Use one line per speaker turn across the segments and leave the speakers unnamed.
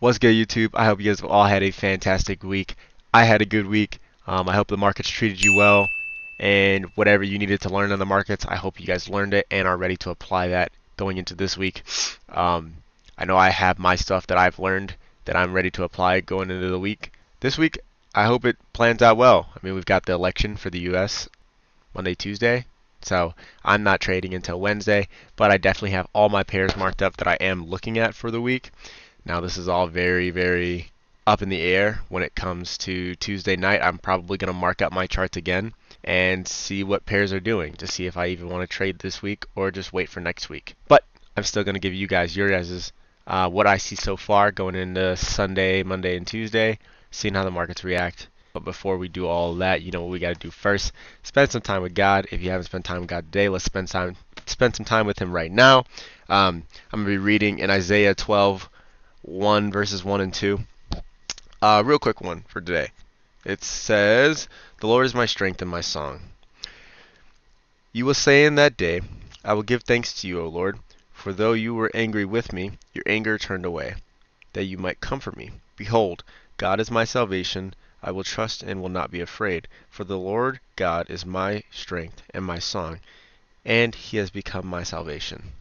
What's good, YouTube? I hope you guys all had a fantastic week. I had a good week. I hope the markets treated you well, and whatever you needed to learn in the markets, I hope you guys learned it and are ready to apply that going into this week. Um, I know I have my stuff that I've learned that I'm ready to apply going into the week. This week, I hope it plans out well. I mean, we've got the election for the U.S. Monday, Tuesday. So I'm not trading until Wednesday, but I definitely have all my pairs marked up that I am looking at for the week. Now this is all very, very up in the air when it comes to Tuesday night. I'm probably going to mark up my charts again and see what pairs are doing to see if I even want to trade this week or just wait for next week. But I'm still going to give you guys your guys's what I see so far going into Sunday, Monday, and Tuesday, seeing how the markets react. But before we do all that, you know what we got to do first. Spend some time with God. If you haven't spent time with God today, let's spend some time with Him right now. I'm going to be reading in Isaiah 12:1 verses 1 and 2. Real quick one for today. It says, "The Lord is my strength and my song. You will say in that day, I will give thanks to you, O Lord, for though you were angry with me, your anger turned away, that you might comfort me. Behold, God is my salvation. I will trust and will not be afraid, for the Lord God is my strength and my song, and He has become my salvation."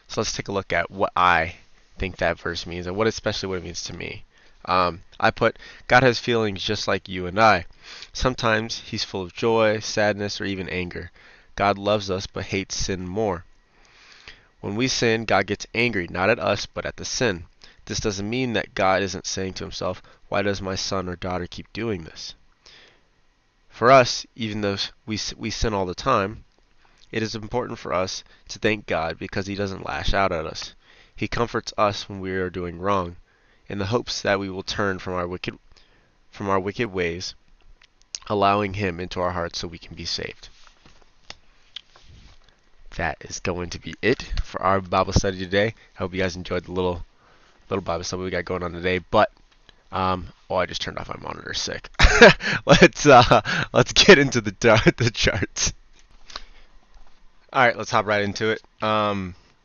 So let's take a look at what I think that verse means and especially what it means to me. I put, God has feelings just like you and I. Sometimes He's full of joy, sadness, or even anger. God loves us but hates sin more. When we sin, God gets angry, not at us, but at the sin. This doesn't mean that God isn't saying to Himself, why does my son or daughter keep doing this? For us, even though we sin all the time, it is important for us to thank God because He doesn't lash out at us. He comforts us when we are doing wrong, in the hopes that we will turn from our wicked ways, allowing Him into our hearts so we can be saved. That is going to be it for our Bible study today. I hope you guys enjoyed the little Bible study we got going on today. But I just turned off my monitor. Sick. Let's get into the charts. All right, let's hop right into it.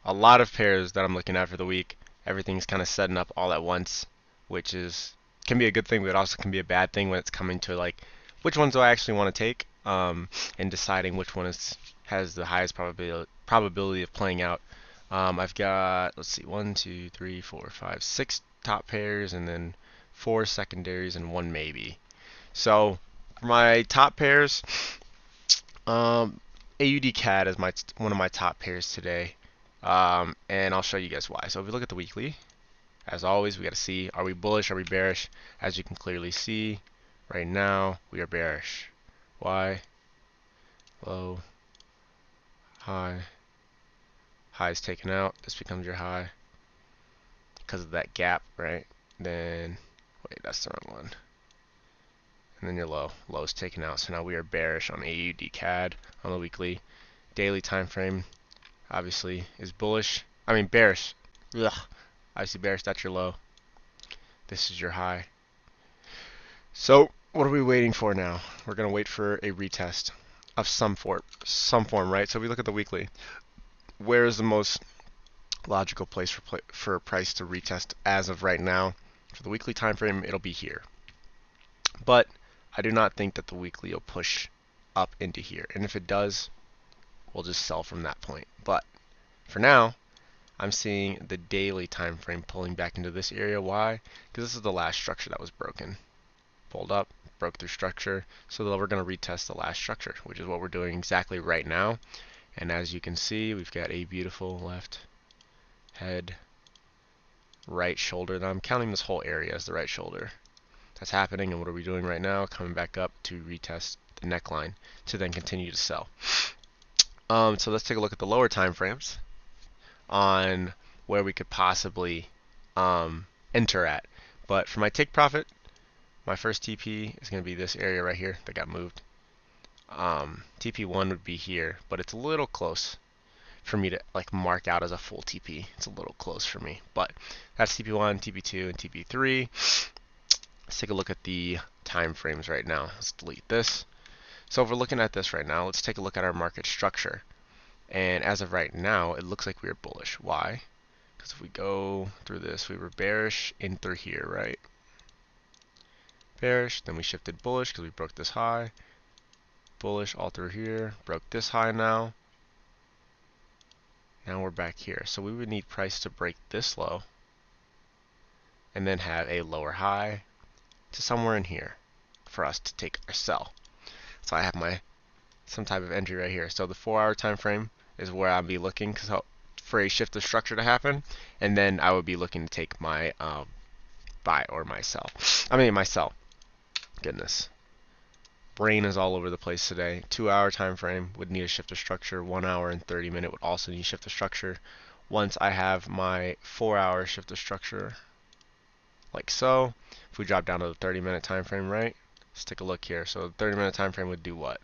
A lot of pairs that I'm looking at for the week. Everything's kind of setting up all at once, which can be a good thing, but it also can be a bad thing when it's coming to like which ones do I actually want to take, and deciding which one has the highest probability of playing out. I've got, let's see, 1, 2, 3, 4, 5, 6 top pairs, and then 4 secondaries and 1 maybe. So for my top pairs, AUD CAD is one of my top pairs today, and I'll show you guys why. So if we look at the weekly, as always, we got to see, are we bullish, are we bearish? As you can clearly see, right now we are bearish. Why? Low, high, high is taken out. This becomes your high because of that gap, right? Then, wait, that's the wrong one. And then your low is taken out. So now we are bearish on AUD CAD on the weekly. Daily time frame obviously is bullish. I mean bearish. Ugh. Obviously bearish, that's your low. This is your high. So what are we waiting for now? We're going to wait for a retest of some form, right? So we look at the weekly. Where is the most logical place for a price to retest as of right now? For the weekly time frame, it'll be here. But I do not think that the weekly will push up into here. And if it does, we'll just sell from that point. But for now, I'm seeing the daily time frame pulling back into this area. Why? Because this is the last structure that was broken. Pulled up, broke through structure. So we're going to retest the last structure, which is what we're doing exactly right now. And as you can see, we've got a beautiful left head, right shoulder. Now I'm counting this whole area as the right shoulder. That's happening, and what are we doing right now? Coming back up to retest the neckline to then continue to sell. So let's take a look at the lower time frames on where we could possibly enter at. But for my take profit, my first TP is going to be this area right here that got moved. TP1 would be here, but it's a little close for me to like mark out as a full TP. It's a little close for me, but that's TP1, TP2, and TP3. Let's take a look at the time frames right now. Let's delete this. So if we're looking at this right now, let's take a look at our market structure. And as of right now, it looks like we are bullish. Why? Because if we go through this, we were bearish in through here, right? Bearish, then we shifted bullish because we broke this high. Bullish all through here, broke this high now. Now we're back here. So we would need price to break this low and then have a lower high to somewhere in here for us to take our sell. So I have my some type of entry right here. So the 4-hour time frame is where I'll be looking for a shift of structure to happen, and then I would be looking to take my buy or my sell. My sell. Goodness. Brain is all over the place today. 2-hour time frame would need a shift of structure. 1 hour and 30 minute would also need a shift of structure. Once I have my 4-hour shift of structure, like so, if we drop down to the 30-minute time frame, right? Let's take a look here. So the 30-minute time frame would do what?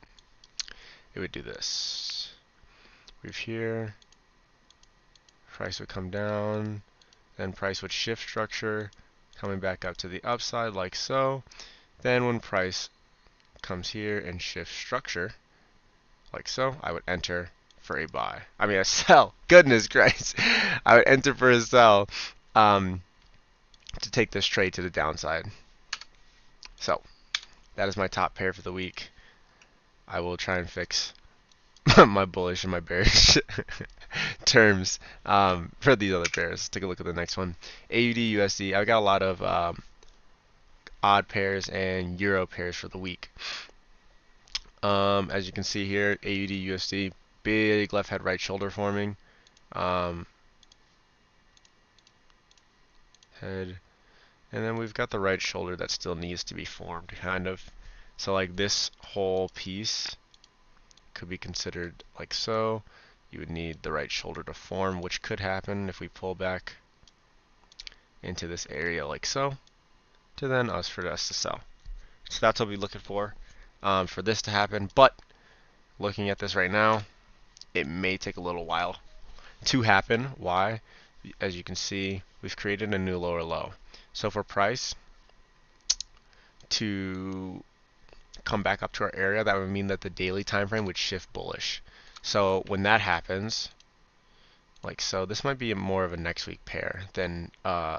It would do this. We've here. Price would come down. Then price would shift structure, coming back up to the upside like so. Then when price comes here and shift structure like so, I would enter for a buy. A sell. Goodness gracious. I would enter for a sell to take this trade to the downside. So that is my top pair for the week. I will try and fix my bullish and my bearish terms for these other pairs. Let's take a look at the next one. AUD USD. I've got a lot of odd pairs and euro pairs for the week. As you can see here, AUD USD, big left head right shoulder forming. Head, and then we've got the right shoulder that still needs to be formed, kind of. So like this whole piece could be considered like so. You would need the right shoulder to form, which could happen if we pull back into this area like so, to then for us to sell. So that's what we're looking for this to happen. But looking at this right now, it may take a little while to happen. Why? As you can see, we've created a new lower low. So for price to come back up to our area, that would mean that the daily time frame would shift bullish. So when that happens, like so, this might be more of a next week pair than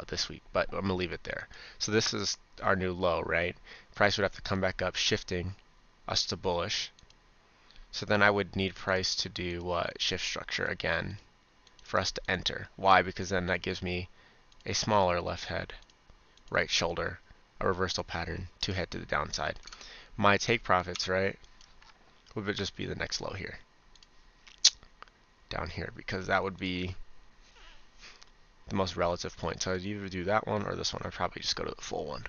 this week, but I'm gonna leave it there. So this is our new low, right? Price would have to come back up, shifting us to bullish. So then I would need price to do what? Shift structure again for us to enter. Why? Because then that gives me a smaller left head, right shoulder, a reversal pattern to head to the downside. My take profits, right, would just be the next low here, down here, because that would be the most relative point. So I'd either do that one or this one. I'd probably just go to the full one.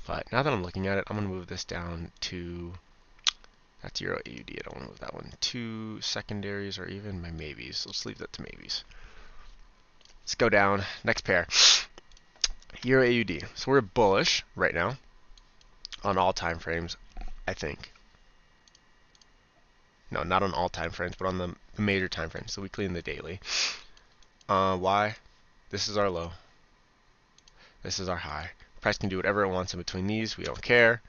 But now that I'm looking at it, I'm going to move this down to, that's Euro AUD. I don't want to move that one to secondaries or even my maybes. Let's leave that to maybes. Let's go down. Next pair. Euro AUD. So we're bullish right now on all time frames, I think. No, not on all time frames, but on the major time frames, the weekly and the daily. Why? This is our low. This is our high. Price can do whatever it wants in between these. We don't care.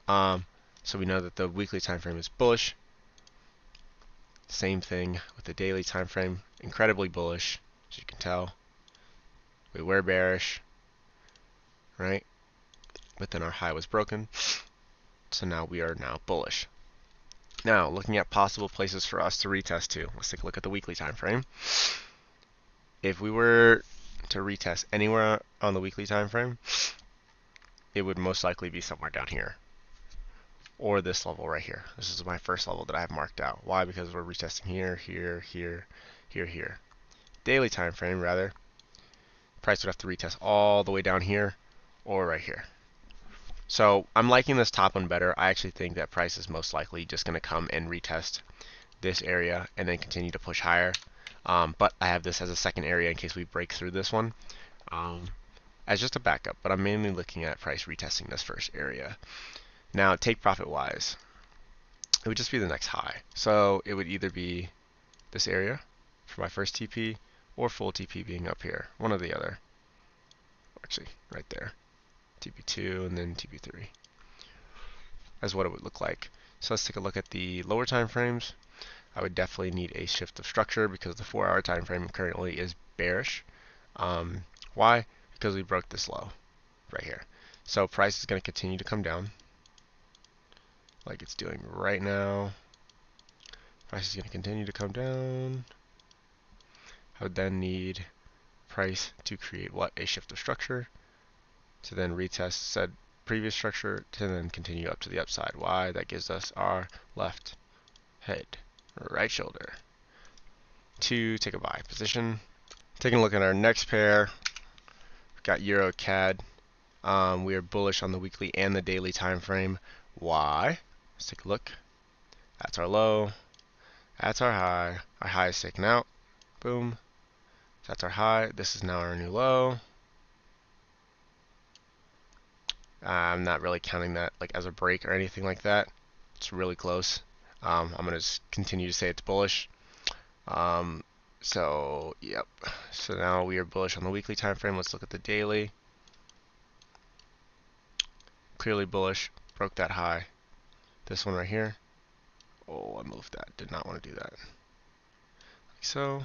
So we know that the weekly time frame is bullish. Same thing with the daily time frame. Incredibly bullish, as you can tell. We were bearish, right? But then our high was broken. So now we are now bullish. Now, looking at possible places for us to retest to. Let's take a look at the weekly time frame. If we were to retest anywhere on the weekly time frame, it would most likely be somewhere down here, or this level right here. This is my first level that I have marked out. Why? Because we're retesting here, here, here, here, here. Daily time frame, rather, price would have to retest all the way down here or right here. So I'm liking this top one better. I actually think that price is most likely just going to come and retest this area and then continue to push higher. But I have this as a second area in case we break through this one as just a backup. But I'm mainly looking at price retesting this first area. Now, take profit wise, it would just be the next high. So it would either be this area for my first TP or full TP being up here, one or the other. Actually, right there. TP2 and then TP3 as what it would look like. So let's take a look at the lower time frames. I would definitely need a shift of structure because the 4-hour time frame currently is bearish. Why? Because we broke this low right here. So price is going to continue to come down like it's doing right now. Price is going to continue to come down. I would then need price to create what? A shift of structure to then retest said previous structure to then continue up to the upside. Why? That gives us our left head, right shoulder to take a buy position. Taking a look at our next pair, we've got Euro CAD. We are bullish on the weekly and the daily time frame. Why? Let's take a look. That's our low. That's our high. Our high is taken out. Boom. That's our high. This is now our new low. I'm not really counting that like as a break or anything like that. It's really close. I'm going to just continue to say it's bullish. So yep. So now we are bullish on the weekly time frame. Let's look at the daily. Clearly bullish. Broke that high. This one right here. Oh, I moved that. Did not want to do that. Like so.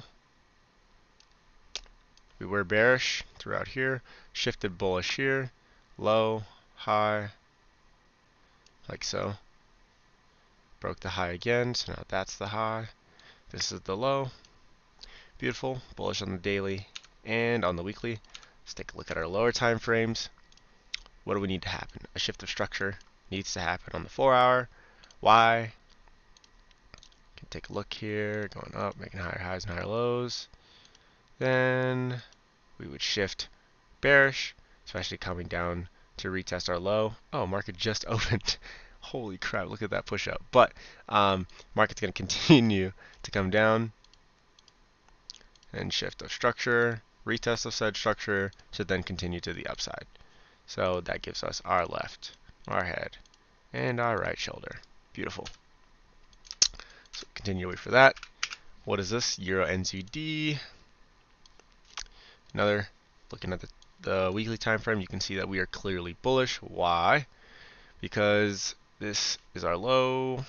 We were bearish throughout here. Shifted bullish here. Low, high. Like so. Broke the high again. So now that's the high. This is the low. Beautiful. Bullish on the daily and on the weekly. Let's take a look at our lower time frames. What do we need to happen? A shift of structure needs to happen on the 4-hour. Why? Can take a look here, going up, making higher highs and higher lows. Then we would shift bearish, especially coming down to retest our low. Oh, market just opened. Holy crap, look at that push up. But market's going to continue to come down and shift of structure, retest of said structure, to then continue to the upside. So that gives us our left, our head, and our right shoulder. Beautiful. So continue to wait for that. What is this? Euro NZD. Another, looking at the weekly time frame, you can see that we are clearly bullish. Why? Because this is our low,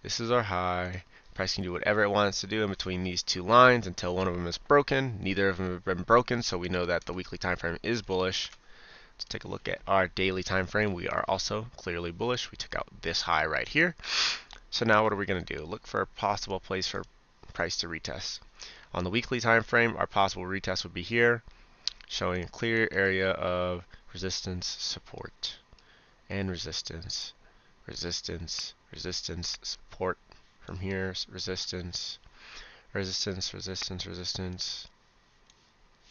this is our high. Price can do whatever it wants to do in between these two lines until one of them is broken. Neither of them have been broken, so we know that the weekly time frame is bullish. Let's take a look at our daily time frame. We are also clearly bullish. We took out this high right here. So now what are we going to do? Look for a possible place for price to retest. On the weekly time frame, our possible retest would be here, showing a clear area of resistance, support, and resistance, resistance, resistance, support from here, resistance, resistance, resistance, resistance,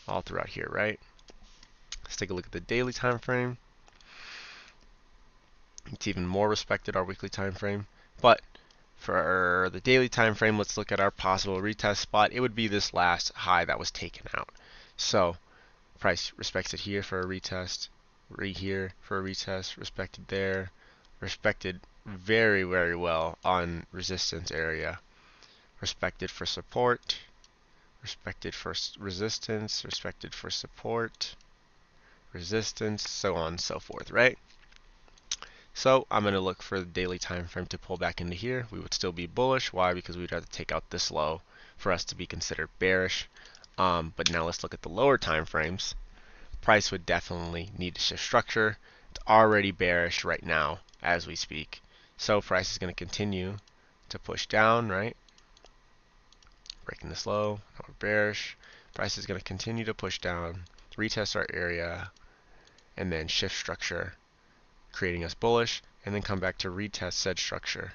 all throughout here, right? Let's take a look at the daily time frame. It's even more respected, our weekly time frame. But for the daily time frame, let's look at our possible retest spot. It would be this last high that was taken out. So price respects it here for a retest, right here for a retest, respected there, respected very, very well on resistance area, respected for support, respected for resistance, respected for support, resistance, so on and so forth, right? So I'm going to look for the daily time frame to pull back into here. We would still be bullish. Why? Because we'd have to take out this low for us to be considered bearish. But now let's look at the lower time frames. Price would definitely need to shift structure. It's already bearish right now as we speak. So price is going to continue to push down, right? Breaking this low. Now we're bearish. Price is going to continue to push down, retest our area, and then shift structure, creating us bullish, and then come back to retest said structure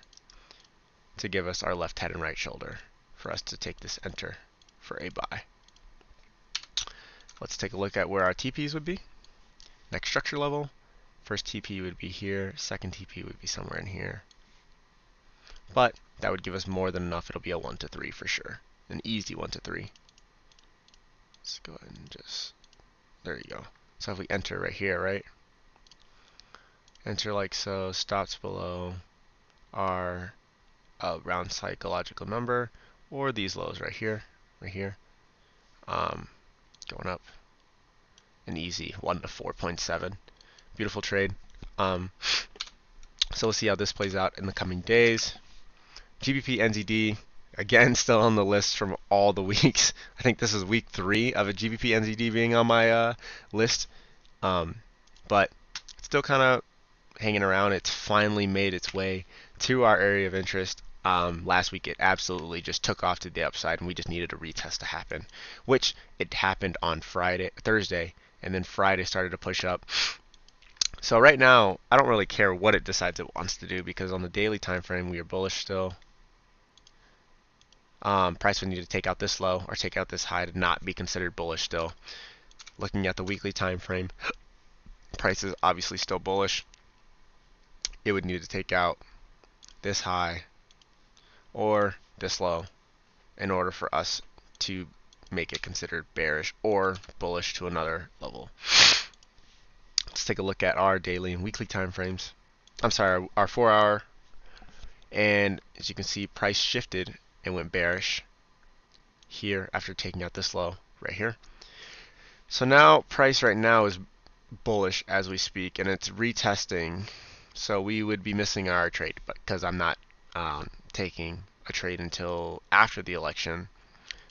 to give us our left head and right shoulder for us to take this enter for a buy. Let's take a look at where our TPs would be. Next structure level, first TP would be here, second TP would be somewhere in here. But that would give us more than enough. It'll be a 1 to 3 for sure. An easy 1 to 3. Let's go ahead and just, there you go. So if we enter right here, right? Enter like so, stops below our round psychological number, or these lows right here, going up, an easy 1 to 4.7. Beautiful trade. So we'll see how this plays out in the coming days. GBP NZD, Again, still on the list from all the weeks. I think this is week 3 of a GBP NZD being on my list. But it's still kind of hanging around. It's finally made its way to our area of interest. Last week it absolutely just took off to the upside, and we just needed a retest to happen, which it happened on Thursday, and then Friday started to push up. So right now, I don't really care what it decides it wants to do, because on the daily time frame we are bullish still. Price would need to take out this low or take out this high to not be considered bullish still. Looking at the weekly time frame, price is obviously still bullish. It would need to take out this high or this low in order for us to make it considered bearish or bullish to another level. Let's take a look at our daily and weekly time frames. I'm sorry, our 4-hour, and as you can see, price shifted and went bearish here after taking out this low right here. So now price right now is bullish as we speak, and it's retesting. So we would be missing our trade, but because I'm not taking a trade until after the election.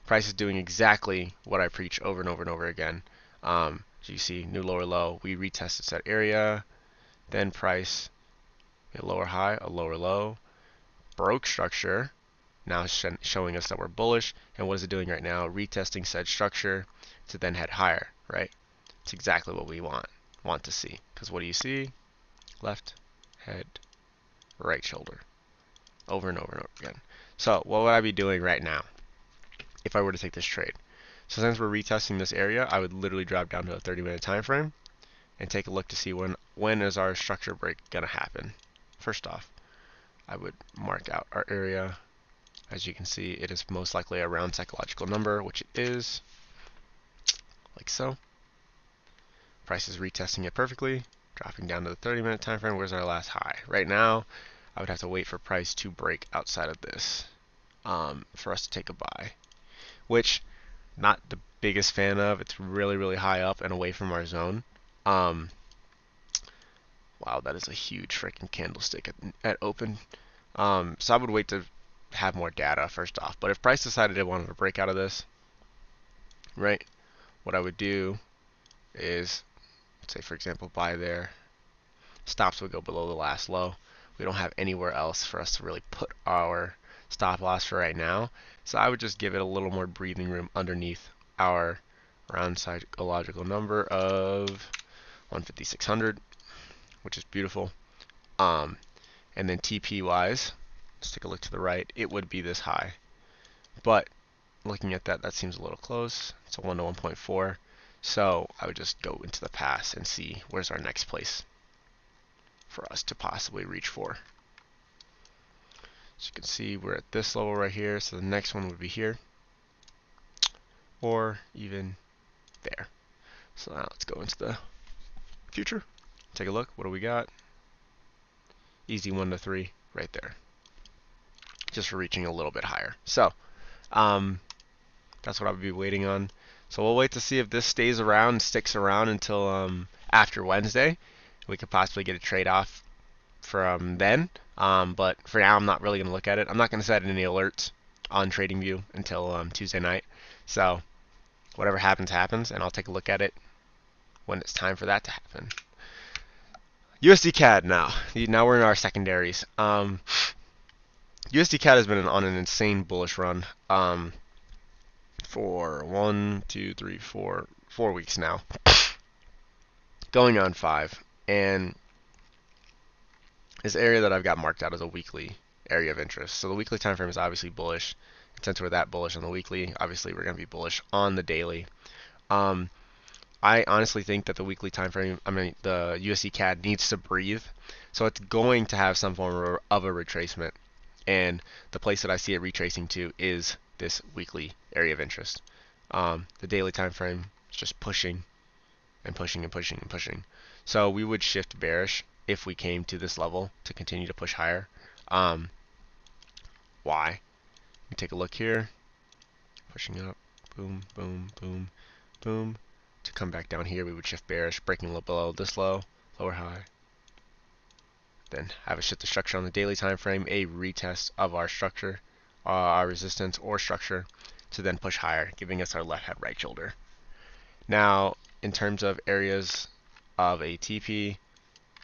Price is doing exactly what I preach over and over and over again. So you see, new lower low, we retested set area, then price, a lower high, a lower low, broke structure, now showing us that we're bullish. And what is it doing right now? Retesting said structure to then head higher, right? It's exactly what we want to see. Because what do you see? Left head, right shoulder, over and over and over again. So what would I be doing right now if I were to take this trade? So since we're retesting this area, I would literally drop down to a 30-minute time frame and take a look to see when is our structure break gonna happen. First off, I would mark out our area. As you can see, it is most likely a round psychological number, which it is, like so. Price is retesting it perfectly, dropping down to the 30-minute time frame. Where's our last high? Right now, I would have to wait for price to break outside of this for us to take a buy, which not the biggest fan of. It's really, really high up and away from our zone. Wow, that is a huge freaking candlestick at open. So I would wait to have more data first off. But if price decided it wanted to break out of this, right, what I would do is, say for example, buy there. Stops would go below the last low. We don't have anywhere else for us to really put our stop loss for right now. So I would just give it a little more breathing room underneath our round psychological number of 15600, which is beautiful. And then TP wise, let's take a look to the right. It would be this high, but looking at that, that seems a little close. It's a 1 to 1.4. So I would just go into the pass and see where's our next place for us to possibly reach for. So you can see we're at this level right here, so the next one would be here, or even there. So now let's go into the future. Take a look. What do we got? Easy 1 to 3 right there, just for reaching a little bit higher. So that's what I would be waiting on. So we'll wait to see if this stays around, sticks around until after Wednesday. We could possibly get a trade off from then. But for now, I'm not really going to look at it. I'm not going to set any alerts on TradingView until Tuesday night. So whatever happens, happens, and I'll take a look at it when it's time for that to happen. USD CAD now. Now we're in our secondaries. USD CAD has been on an insane bullish run for 4 weeks now, going on 5, and this area that I've got marked out as a weekly area of interest. So the weekly time frame is obviously bullish. And since we're that bullish on the weekly, obviously we're going to be bullish on the daily. I honestly think that the weekly time frame, the USD CAD needs to breathe. So it's going to have some form of a retracement. And the place that I see it retracing to is this weekly area of interest. The daily time frame is just pushing and pushing and pushing and pushing. So we would shift bearish if we came to this level to continue to push higher. Why? You take a look here, pushing up, boom, boom, boom, boom. To come back down here, we would shift bearish, breaking below this low, lower high. Then have a shift the structure on the daily time frame, a retest of our structure our resistance or structure to then push higher, giving us our left head right shoulder. Now, in terms of areas of a TP,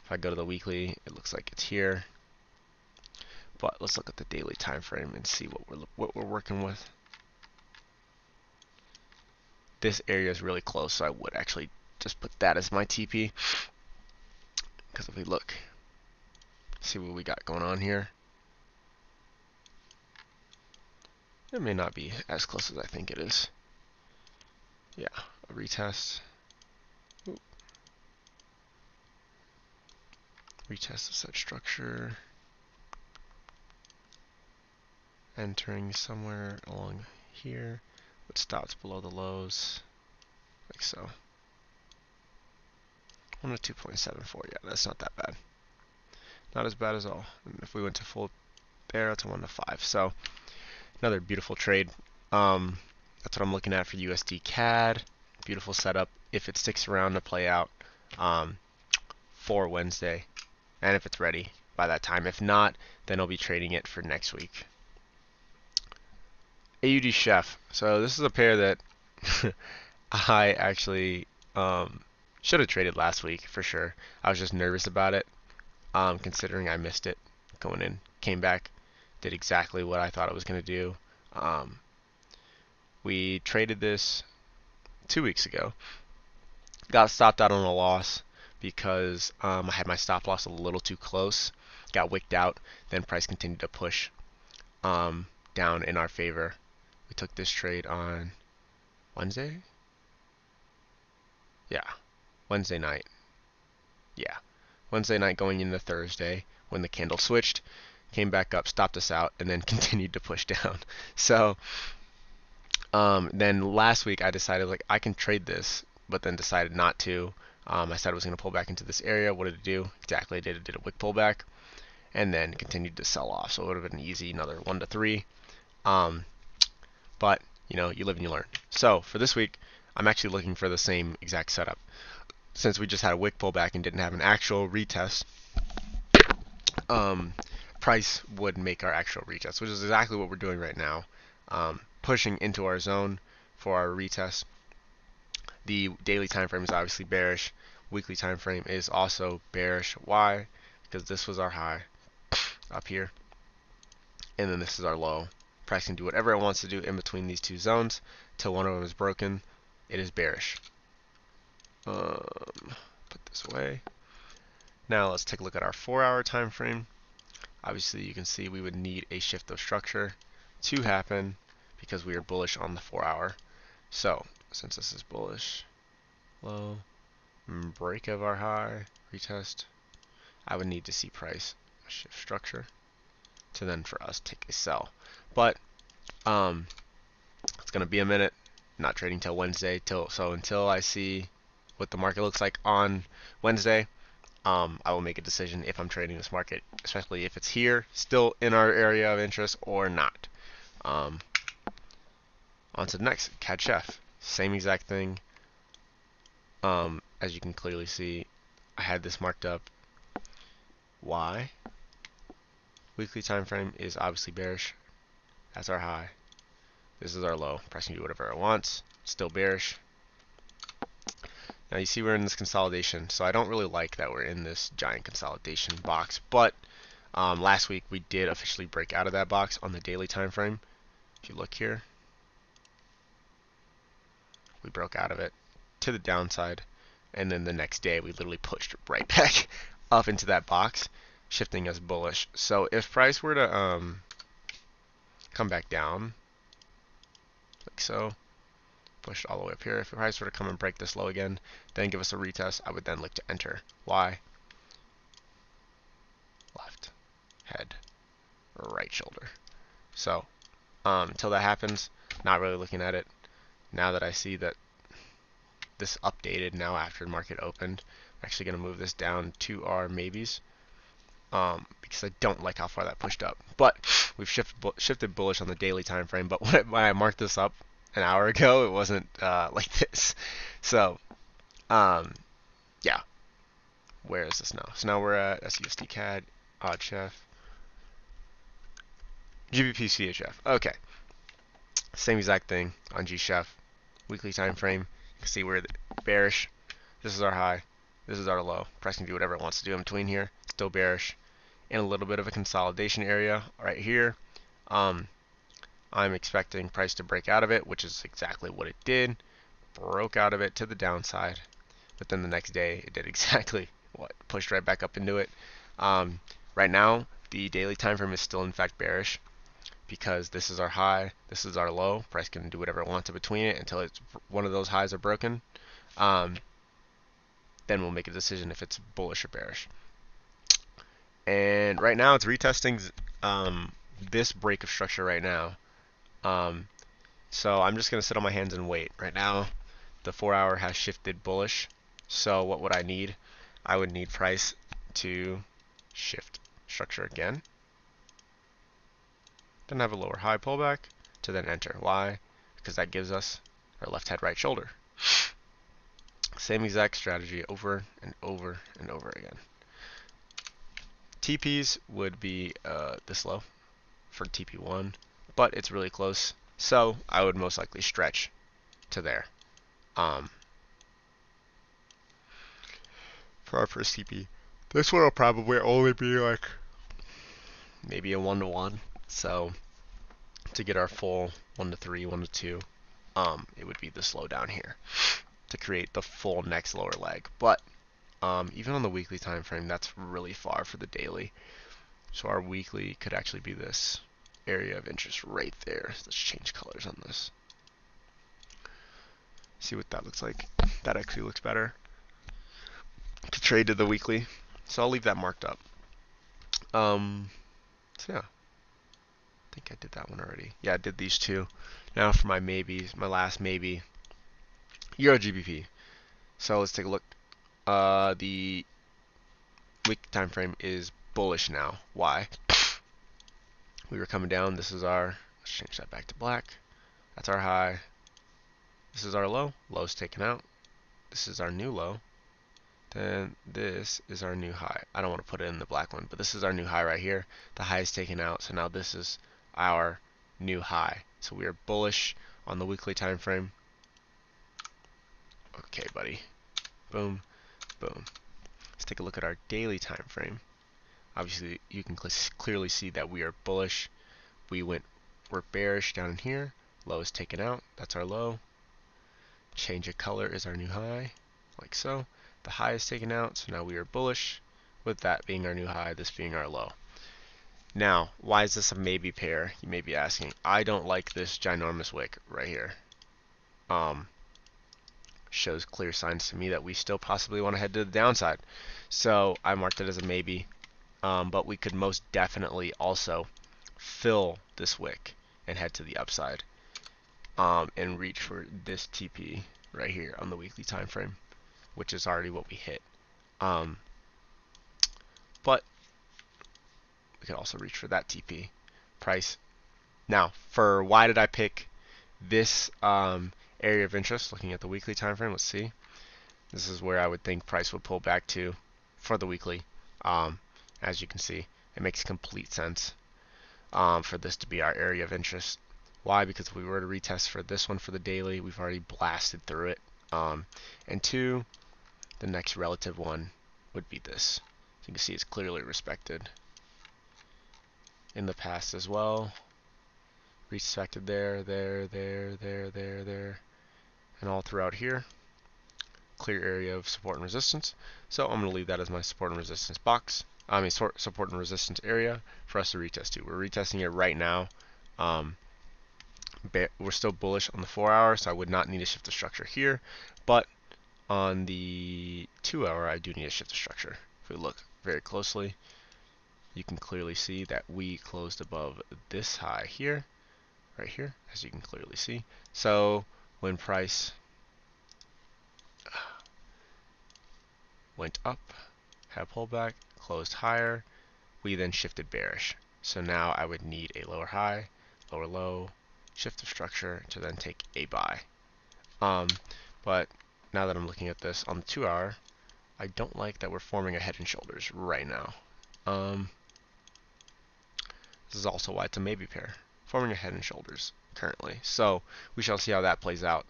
if I go to the weekly, it looks like it's here. But let's look at the daily time frame and see what we're working with. This area is really close, so I would actually just put that as my TP. Because if we look, see what we got going on here, it may not be as close as I think it is. Yeah, a retest. Ooh. Retest the set structure. Entering somewhere along here, but stops below the lows, like so. 1 to 2.74, yeah, that's not that bad. Not as bad as all. And if we went to full there, it's a 1 to 5. So another beautiful trade. That's what I'm looking at for USD CAD. Beautiful setup. If it sticks around to play out for Wednesday, and if it's ready by that time. If not, then I'll be trading it for next week. AUD Chef. So this is a pair that I actually should have traded last week for sure. I was just nervous about it, considering I missed it going in. Came back, did exactly what I thought it was going to do. We traded this 2 weeks ago. Got stopped out on a loss because I had my stop loss a little too close. Got wicked out. Then price continued to push down in our favor. We took this trade on Wednesday? Yeah, Wednesday night. Yeah, Wednesday night going into Thursday when the candle switched, came back up, stopped us out, and then continued to push down. So then last week I decided like I can trade this, but then decided not to. I said I was going to pull back into this area. What did it do? Exactly, it did a wick pullback, and then continued to sell off. So it would have been easy, another 1 to 3. But you know, you live and you learn. So for this week, I'm actually looking for the same exact setup. Since we just had a wick pullback and didn't have an actual retest, price would make our actual retest, which is exactly what we're doing right now. Pushing into our zone for our retest. The daily time frame is obviously bearish. Weekly time frame is also bearish. Why? Because this was our high up here, and then this is our low. Price can do whatever it wants to do in between these two zones till one of them is broken. It is bearish. Put this away. Now let's take a look at our 4-hour time frame. Obviously, you can see we would need a shift of structure to happen because we are bullish on the 4-hour. So since this is bullish, low, break of our high, retest, I would need to see price shift structure to then for us take a sell. But it's gonna be a minute. Not trading till Wednesday. Until I see what the market looks like on Wednesday, I will make a decision if I'm trading this market, especially if it's here, still in our area of interest or not. On to the next, CAD Chef. Same exact thing. As you can clearly see, I had this marked up. Why? Weekly time frame is obviously bearish. That's our high. This is our low. Price can do whatever it wants. Still bearish. Now you see we're in this consolidation, so I don't really like that we're in this giant consolidation box. But last week we did officially break out of that box on the daily time frame. If you look here, we broke out of it to the downside, and then the next day we literally pushed right back up into that box, shifting us bullish. So if price were to come back down like so, push all the way up here, if the price were to come and break this low again, then give us a retest, I would then look to enter. Why? Left head, right shoulder. So until that happens, not really looking at it. Now that I see that this updated now after the market opened, I'm actually going to move this down to our maybes, because I don't like how far that pushed up. But we've shifted bullish on the daily time frame. But when I marked this up an hour ago, it wasn't like this. So yeah, where is this now? So now we're at SUSD CAD, Odd Chef. GBP CHF. Okay, same exact thing on G-Chef. Weekly time frame. You can see we're bearish. This is our high. This is our low. Price can do whatever it wants to do in between here. Still bearish. And a little bit of a consolidation area right here. I'm expecting price to break out of it, which is exactly what it did. Broke out of it to the downside. But then the next day, it did exactly what? Pushed right back up into it. Right now, the daily time frame is still in fact bearish because this is our high, this is our low. Price can do whatever it wants in between it until it's one of those highs are broken. Then we'll make a decision if it's bullish or bearish. And right now, it's retesting this break of structure right now. So I'm just going to sit on my hands and wait. Right now, the 4-hour has shifted bullish. So what would I need? I would need price to shift structure again. Then have a lower high pullback to then enter. Why? Because that gives us our left head, right shoulder. Same exact strategy over and over and over again. TPs would be this low for TP1, but it's really close. So I would most likely stretch to there. For our first TP, this one will probably only be like maybe a 1-to-1. So to get our full 1-to-3, 1-to-2, it would be this low down here to create the full next lower leg. But even on the weekly time frame, that's really far for the daily. So our weekly could actually be this area of interest right there. Let's change colors on this. See what that looks like. That actually looks better to trade to the weekly. So I'll leave that marked up. So yeah, I think I did that one already. Yeah, I did these two. Now for my maybes, my last maybe, Euro GBP. So let's take a look. The week time frame is bullish now. Why? We were coming down. This is our, let's change that back to black. That's our high. This is our low. Low's taken out. This is our new low. Then this is our new high. I don't want to put it in the black one, but this is our new high right here. The high is taken out, so now this is our new high. So we are bullish on the weekly time frame. Okay, buddy. Boom, boom. Let's take a look at our daily time frame. Obviously, you can clearly see that we are bullish. We're bearish down in here. Low is taken out. That's our low. Change of color is our new high, like so. The high is taken out, so now we are bullish, with that being our new high, this being our low. Now, why is this a maybe pair? You may be asking. I don't like this ginormous wick right here. Shows clear signs to me that we still possibly want to head to the downside. So I marked it as a maybe, but we could most definitely also fill this wick and head to the upside, and reach for this TP right here on the weekly time frame, which is already what we hit. But we could also reach for that TP price. Now, for why did I pick this area of interest? Looking at the weekly time frame, let's see. This is where I would think price would pull back to for the weekly. As you can see, it makes complete sense for this to be our area of interest. Why? Because if we were to retest for this one for the daily, we've already blasted through it. And two, the next relative one would be this. So you can see it's clearly respected in the past as well. Respected there, there, there, there, there, there, and all throughout here. Clear area of support and resistance. So I'm going to leave that as my support and resistance box. Support and resistance area for us to retest to. We're retesting it right now. We're still bullish on the 4-hour, so I would not need to shift the structure here. But on the 2-hour, I do need to shift the structure. If we look very closely, you can clearly see that we closed above this high here, right here, as you can clearly see. So when price went up, had a pullback, closed higher, we then shifted bearish. So now I would need a lower high, lower low, shift of structure to then take a buy. But now that I'm looking at this on the 2-hour, I don't like that we're forming a head and shoulders right now. This is also why it's a maybe pair, forming a head and shoulders currently. So we shall see how that plays out.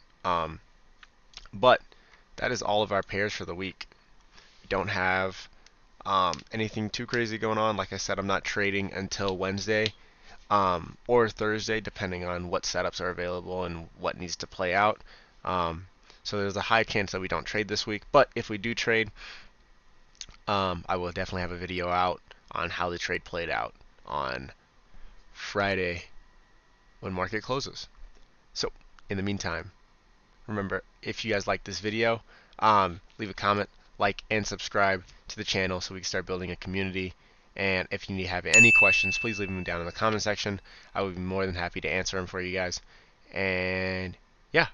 But that is all of our pairs for the week. We don't have anything too crazy going on. Like I said, I'm not trading until Wednesday or Thursday, depending on what setups are available and what needs to play out. So there's a high chance that we don't trade this week. But if we do trade, I will definitely have a video out on how the trade played out on Friday when market closes. So in the meantime, remember, if you guys like this video, leave a comment, like, and subscribe to the channel so we can start building a community. And if you have any questions, please leave them down in the comment section. I would be more than happy to answer them for you guys. And yeah,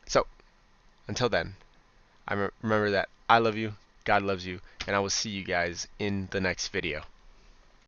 so until then, remember that I love you, God loves you, and I will see you guys in the next video.